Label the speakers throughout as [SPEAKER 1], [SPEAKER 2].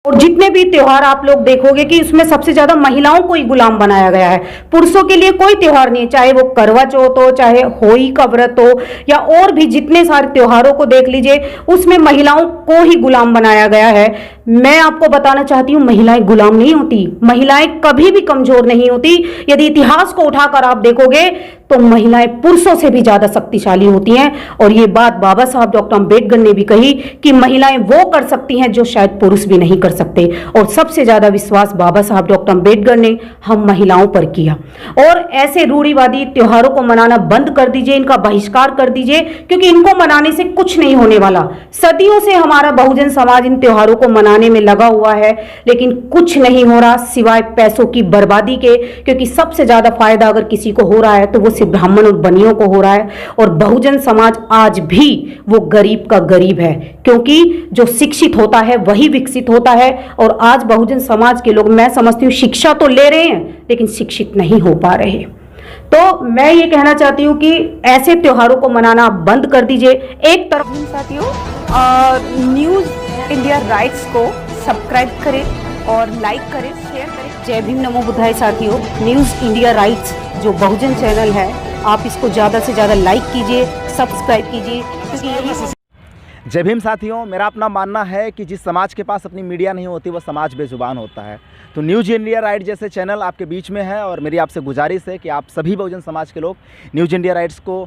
[SPEAKER 1] और जितने भी त्योहार आप लोग देखोगे कि उसमें सबसे ज्यादा महिलाओं को ही गुलाम बनाया गया है। पुरुषों के लिए कोई त्योहार नहीं है, चाहे वो करवा चौथ हो, चाहे होली का व्रत हो, या और भी जितने सारे त्योहारों को देख लीजिए, उसमें महिलाओं को ही गुलाम बनाया गया है। मैं आपको बताना चाहती हूँ, महिलाएं गुलाम नहीं होती, महिलाएं कभी भी कमजोर नहीं होती। यदि इतिहास को उठाकर आप देखोगे तो महिलाएं पुरुषों से भी ज्यादा शक्तिशाली होती हैं। और ये बात बाबा साहब डॉक्टर अंबेडकर ने भी कही कि महिलाएं वो कर सकती हैं जो शायद पुरुष भी नहीं कर सकते। और सबसे ज्यादा विश्वास बाबा साहब डॉक्टर अंबेडकर ने हम महिलाओं पर किया। और ऐसे रूढ़िवादी त्योहारों को मनाना बंद कर दीजिए, इनका बहिष्कार कर दीजिए, क्योंकि इनको मनाने से कुछ नहीं होने वाला। सदियों से हमारा बहुजन समाज इन त्योहारों को मनाने में लगा हुआ है, लेकिन कुछ नहीं हो रहा सिवाय पैसों की बर्बादी के। क्योंकि सबसे ज्यादा फायदा अगर किसी को हो रहा है तो वो सिर्फ ब्राह्मण और बनियों को हो रहा है। और बहुजन समाज आज भी वो गरीब का गरीब है, क्योंकि जो शिक्षित होता है वही विकसित होता है। और आज बहुजन समाज के लोग, मैं समझती हूँ, शिक्षा तो ले रहे हैं लेकिन शिक्षित नहीं हो पा रहे। तो मैं ये कहना चाहती हूँ कि ऐसे त्योहारों को मनाना आप बंद कर दीजिए। एक तरफ
[SPEAKER 2] साथियों, न्यूज़ इंडिया राइट्स को सब्सक्राइब करें और लाइक करें, शेयर करें।
[SPEAKER 1] जय भीम, नमो बुद्धाय साथियों। न्यूज़ इंडिया राइट्स जो बहुजन चैनल है, आप इसको ज़्यादा से ज़्यादा लाइक कीजिए, सब्सक्राइब कीजिए, क्योंकि यही।
[SPEAKER 3] जय भीम साथियों, मेरा अपना मानना है कि जिस समाज के पास अपनी मीडिया नहीं होती वह समाज बेजुबान होता है। तो न्यूज़ इंडिया राइट जैसे चैनल आपके बीच में है, और मेरी आपसे गुजारिश है कि आप सभी बहुजन समाज के लोग न्यूज़ इंडिया राइट्स को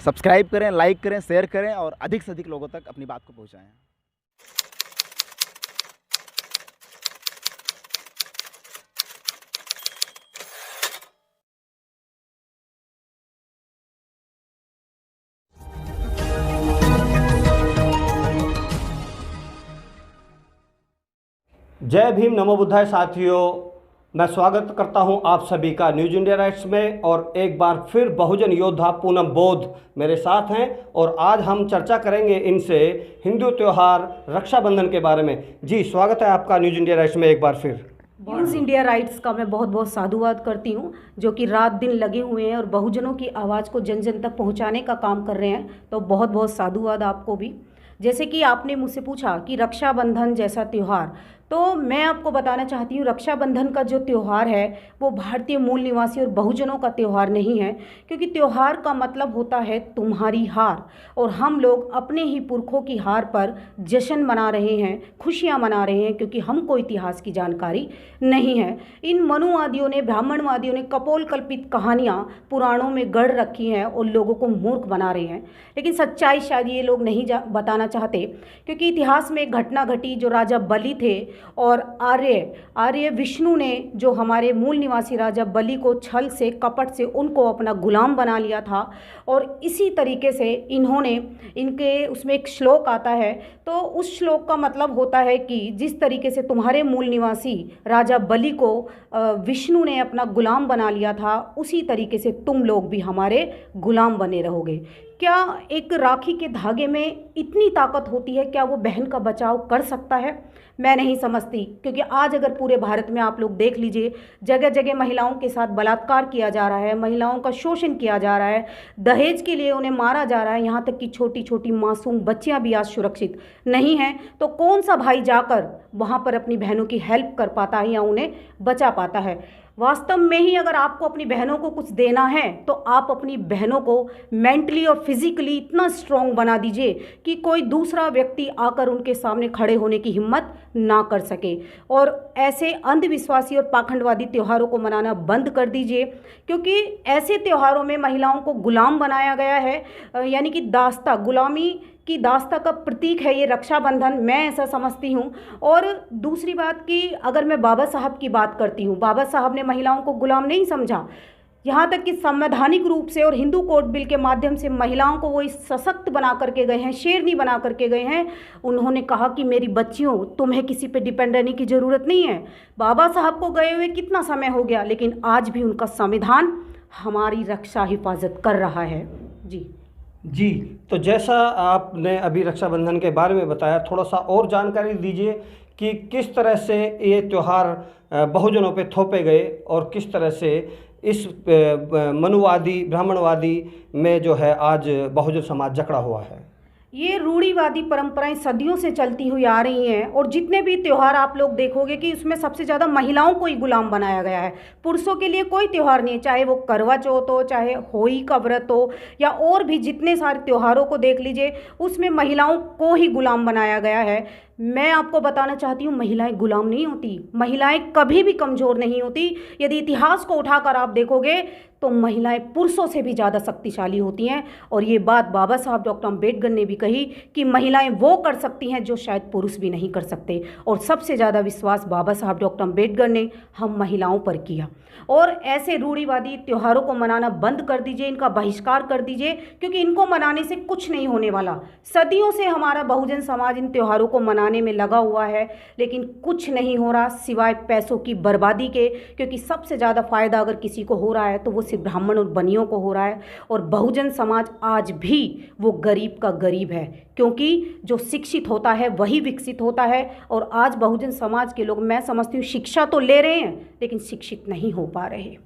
[SPEAKER 3] सब्सक्राइब करें, लाइक करें, शेयर करें और अधिक से अधिक लोगों तक अपनी बात को पहुँचाएँ।
[SPEAKER 4] जय भीम, नमो बुद्धाय साथियों, मैं स्वागत करता हूं आप सभी का न्यूज़ इंडिया राइट्स में। और एक बार फिर बहुजन योद्धा पूनम बोध मेरे साथ हैं और आज हम चर्चा करेंगे इनसे हिंदू त्यौहार रक्षाबंधन के बारे में। जी, स्वागत है आपका न्यूज़ इंडिया राइट्स में एक बार फिर।
[SPEAKER 1] न्यूज़ इंडिया राइट्स का मैं बहुत बहुत साधुवाद करती हूँ, जो कि रात दिन लगे हुए हैं और बहुजनों की आवाज़ को जन जन तक पहुँचाने का काम कर रहे हैं। तो बहुत बहुत साधुवाद आपको भी। जैसे कि आपने मुझसे पूछा कि रक्षाबंधन जैसा त्यौहार, तो मैं आपको बताना चाहती हूँ, रक्षाबंधन का जो त्यौहार है वो भारतीय मूल निवासी और बहुजनों का त्यौहार नहीं है। क्योंकि त्यौहार का मतलब होता है तुम्हारी हार, और हम लोग अपने ही पुरखों की हार पर जश्न मना रहे हैं, खुशियाँ मना रहे हैं, क्योंकि हमको इतिहास की जानकारी नहीं है। इन मनुवादियों ने, ब्राह्मणवादियों ने कपोल कल्पित कहानियाँ पुराणों में गढ़ रखी हैं और लोगों को मूर्ख बना रहे हैं। लेकिन सच्चाई शायद ये लोग नहीं बताना चाहते, क्योंकि इतिहास में एक घटना घटी, जो राजा बलि थे और आर्य विष्णु ने जो हमारे मूल निवासी राजा बलि को छल से, कपट से उनको अपना गुलाम बना लिया था। और इसी तरीके से इनके उसमें एक श्लोक आता है, तो उस श्लोक का मतलब होता है कि जिस तरीके से तुम्हारे मूल निवासी राजा बलि को विष्णु ने अपना गुलाम बना लिया था, उसी तरीके से तुम लोग भी हमारे गुलाम बने रहोगे। क्या एक राखी के धागे में इतनी ताकत होती है? क्या वो बहन का बचाव कर सकता है? मैं नहीं समझती। क्योंकि आज अगर पूरे भारत में आप लोग देख लीजिए, जगह जगह महिलाओं के साथ बलात्कार किया जा रहा है, महिलाओं का शोषण किया जा रहा है, दहेज के लिए उन्हें मारा जा रहा है, यहाँ तक कि छोटी छोटी मासूम बच्चियाँ भी आज सुरक्षित नहीं हैं। तो कौन सा भाई जाकर वहाँ पर अपनी बहनों की हेल्प कर पाता है या उन्हें बचा पाता है? वास्तव में ही अगर आपको अपनी बहनों को कुछ देना है तो आप अपनी बहनों को मेंटली और फिजिकली इतना स्ट्रॉन्ग बना दीजिए कि कोई दूसरा व्यक्ति आकर उनके सामने खड़े होने की हिम्मत ना कर सके। और ऐसे अंधविश्वासी और पाखंडवादी त्योहारों को मनाना बंद कर दीजिए, क्योंकि ऐसे त्योहारों में महिलाओं को गुलाम बनाया गया है, यानी कि दास्ता, गुलामी की दास्ता का प्रतीक है ये रक्षाबंधन, मैं ऐसा समझती हूँ। और दूसरी बात कि अगर मैं बाबा साहब की बात करती हूँ, बाबा साहब ने महिलाओं को गुलाम नहीं समझा। यहाँ तक कि संवैधानिक रूप से और हिंदू कोड बिल के माध्यम से महिलाओं को वो सशक्त बना करके गए हैं, शेरनी बना करके गए हैं। उन्होंने कहा कि मेरी बच्चियों, तुम्हें किसी पे डिपेंड रहने की ज़रूरत नहीं है। बाबा साहब को गए हुए कितना समय हो गया, लेकिन आज भी उनका संविधान हमारी रक्षा हिफाजत कर रहा है।
[SPEAKER 4] जी, तो जैसा आपने अभी रक्षाबंधन के बारे में बताया, थोड़ा सा और जानकारी दीजिए कि किस तरह से ये त्यौहार बहुजनों पे थोपे गए और किस तरह से इस मनुवादी, ब्राह्मणवादी में जो है आज बहुजन समाज जकड़ा हुआ है।
[SPEAKER 1] ये रूढ़िवादी परंपराएं सदियों से चलती हुई आ रही हैं और जितने भी त्यौहार आप लोग देखोगे कि उसमें सबसे ज़्यादा महिलाओं को ही गुलाम बनाया गया है। पुरुषों के लिए कोई त्यौहार नहीं है, चाहे वो करवा चौथ हो, चाहे होली का व्रत हो, या और भी जितने सारे त्योहारों को देख लीजिए, उसमें महिलाओं को ही गुलाम बनाया गया है। मैं आपको बताना चाहती हूँ, महिलाएं गुलाम नहीं होती, महिलाएं कभी भी कमज़ोर नहीं होती। यदि इतिहास को उठाकर आप देखोगे तो महिलाएं पुरुषों से भी ज़्यादा शक्तिशाली होती हैं। और ये बात बाबा साहब डॉक्टर अम्बेडकर ने भी कही कि महिलाएं वो कर सकती हैं जो शायद पुरुष भी नहीं कर सकते। और सबसे ज़्यादा विश्वास बाबा साहब डॉक्टर अम्बेडकर ने हम महिलाओं पर किया। और ऐसे रूढ़िवादी त्योहारों को मनाना बंद कर दीजिए, इनका बहिष्कार कर दीजिए, क्योंकि इनको मनाने से कुछ नहीं होने वाला। सदियों से हमारा बहुजन समाज इन त्योहारों को मनाने में लगा हुआ है, लेकिन कुछ नहीं हो रहा सिवाय पैसों की बर्बादी के। क्योंकि सबसे ज़्यादा फ़ायदा अगर किसी को हो रहा है तो वो सिर्फ ब्राह्मण और बनियों को हो रहा है। और बहुजन समाज आज भी वो गरीब का गरीब है, क्योंकि जो शिक्षित होता है वही विकसित होता है। और आज बहुजन समाज के लोग, मैं समझती हूँ, शिक्षा तो ले रहे हैं लेकिन शिक्षित नहीं हो पा रहे।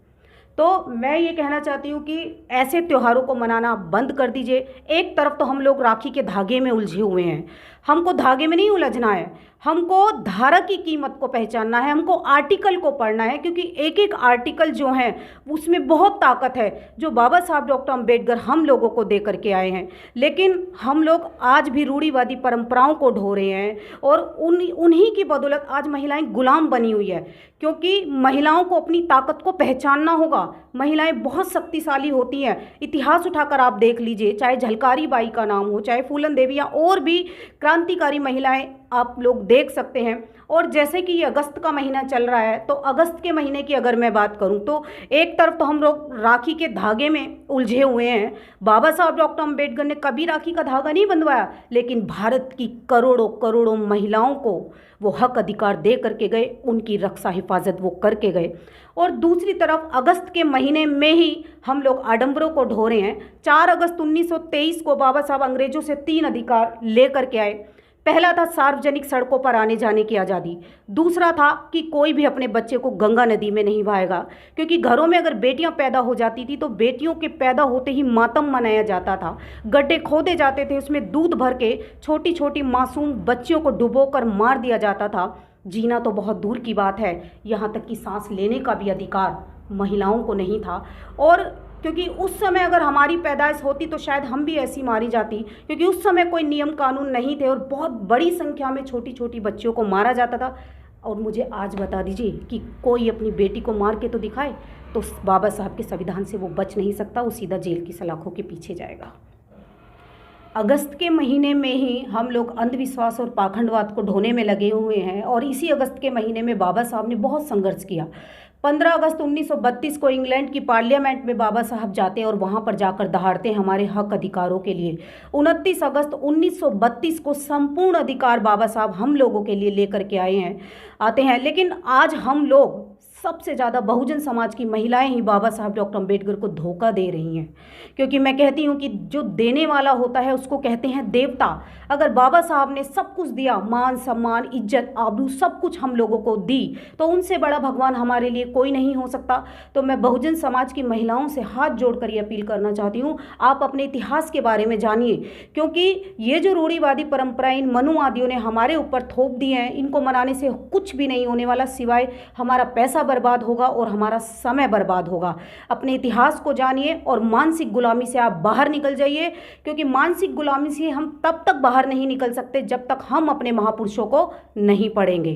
[SPEAKER 1] तो मैं ये कहना चाहती हूँ कि ऐसे त्योहारों को मनाना बंद कर दीजिए। एक तरफ तो हम लोग राखी के धागे में उलझे हुए हैं, हमको धागे में नहीं उलझना है, हमको धारा की कीमत को पहचानना है, हमको आर्टिकल को पढ़ना है। क्योंकि एक एक आर्टिकल जो है उसमें बहुत ताकत है, जो बाबा साहब डॉक्टर अम्बेडकर हम लोगों को दे करके आए हैं। लेकिन हम लोग आज भी रूढ़िवादी परंपराओं को ढो रहे हैं और उन्हीं की बदौलत आज महिलाएं गुलाम बनी हुई है। क्योंकि महिलाओं को अपनी ताकत को पहचानना होगा। महिलाएं बहुत शक्तिशाली होती हैं, इतिहास उठाकर आप देख लीजिए, चाहे झलकारी बाई का नाम हो, चाहे फूलन देवी या और भी क्रांतिकारी महिलाएं आप लोग देख सकते हैं। और जैसे कि ये अगस्त का महीना चल रहा है, तो अगस्त के महीने की अगर मैं बात करूं तो एक तरफ तो हम लोग राखी के धागे में उलझे हुए हैं। बाबा साहब डॉक्टर अम्बेडकर ने कभी राखी का धागा नहीं बंधवाया, लेकिन भारत की करोड़ों करोड़ों महिलाओं को वो हक अधिकार दे करके गए, उनकी रक्षा हिफाजत वो करके गए। और दूसरी तरफ अगस्त के महीने में ही हम लोग आडंबरों को ढो रहे हैं। 4 अगस्त 1923 को बाबा साहब अंग्रेजों से 3 अधिकार ले करके आए। पहला था सार्वजनिक सड़कों पर आने जाने की आज़ादी, दूसरा था कि कोई भी अपने बच्चे को गंगा नदी में नहीं बहाएगा। क्योंकि घरों में अगर बेटियां पैदा हो जाती थी तो बेटियों के पैदा होते ही मातम मनाया जाता था, गड्ढे खोदे जाते थे, उसमें दूध भर के छोटी छोटी मासूम बच्चियों को डुबोकर मार दिया जाता था। जीना तो बहुत दूर की बात है, यहाँ तक कि सांस लेने का भी अधिकार महिलाओं को नहीं था। और क्योंकि उस समय अगर हमारी पैदाइश होती तो शायद हम भी ऐसी मारी जाती, क्योंकि उस समय कोई नियम कानून नहीं थे और बहुत बड़ी संख्या में छोटी छोटी बच्चियों को मारा जाता था। और मुझे आज बता दीजिए कि कोई अपनी बेटी को मार के तो दिखाए, तो बाबा साहब के संविधान से वो बच नहीं सकता, वो सीधा जेल की सलाखों के पीछे जाएगा। अगस्त के महीने में ही हम लोग अंधविश्वास और पाखंडवाद को ढोने में लगे हुए हैं। और इसी अगस्त के महीने में बाबा साहब ने बहुत संघर्ष किया। 15 अगस्त 1932 को इंग्लैंड की पार्लियामेंट में बाबा साहब जाते हैं और वहाँ पर जाकर दहाड़ते हैं हमारे हक अधिकारों के लिए। 29 अगस्त 1932 को संपूर्ण अधिकार बाबा साहब हम लोगों के लिए लेकर के आते हैं। लेकिन आज हम लोग, सबसे ज़्यादा बहुजन समाज की महिलाएं ही बाबा साहब डॉक्टर अम्बेडकर को धोखा दे रही हैं। क्योंकि मैं कहती हूँ कि जो देने वाला होता है उसको कहते हैं देवता। अगर बाबा साहब ने सब कुछ दिया, मान सम्मान इज्जत आबरू सब कुछ हम लोगों को दी, तो उनसे बड़ा भगवान हमारे लिए कोई नहीं हो सकता। तो मैं बहुजन समाज की महिलाओं से हाथ जोड़कर ये अपील करना चाहती हूँ, आप अपने इतिहास के बारे में जानिए। क्योंकि ये जो रूढ़िवादी परंपराएं इन मनुवादियों ने हमारे ऊपर थोप दी हैं, इनको मनाने से कुछ भी नहीं होने वाला, सिवाय हमारा पैसा बर्बाद होगा और हमारा समय बर्बाद होगा। अपने इतिहास को जानिए और मानसिक गुलामी से आप बाहर निकल जाइए। क्योंकि मानसिक गुलामी से हम तब तक बाहर नहीं निकल सकते जब तक हम अपने महापुरुषों को नहीं पढ़ेंगे।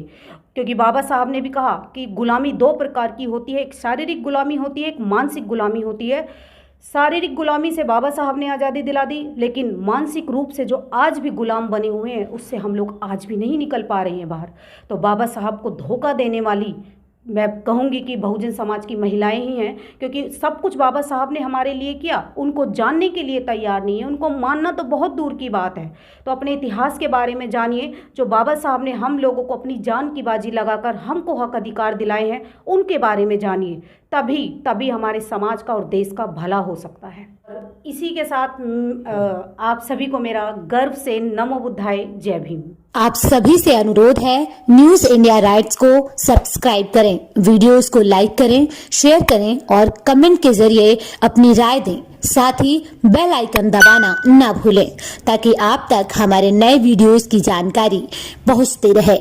[SPEAKER 1] क्योंकि बाबा साहब ने भी कहा कि गुलामी 2 प्रकार की होती है, एक शारीरिक गुलामी होती है, एक मानसिक गुलामी होती है। शारीरिक गुलामी से बाबा साहब ने आज़ादी दिला दी, लेकिन मानसिक रूप से जो आज भी गुलाम बने हुए हैं उससे हम लोग आज भी नहीं निकल पा रहे हैं बाहर। तो बाबा साहब को धोखा देने वाली मैं कहूँगी कि बहुजन समाज की महिलाएं ही हैं। क्योंकि सब कुछ बाबा साहब ने हमारे लिए किया, उनको जानने के लिए तैयार नहीं है, उनको मानना तो बहुत दूर की बात है। तो अपने इतिहास के बारे में जानिए, जो बाबा साहब ने हम लोगों को अपनी जान की बाजी लगाकर हमको हक अधिकार दिलाए हैं, उनके बारे में जानिए। तभी हमारे समाज का और देश का भला हो सकता है। इसी के साथ आप सभी को मेरा गर्व से नमो बुद्धाय, जय भीम।
[SPEAKER 5] आप सभी से अनुरोध है, न्यूज इंडिया राइट्स को सब्सक्राइब करें, वीडियोस को लाइक करें, शेयर करें और कमेंट के जरिए अपनी राय दें। साथ ही बेल आइकन दबाना ना भूलें ताकि आप तक हमारे नए वीडियोस की जानकारी पहुंचती रहे।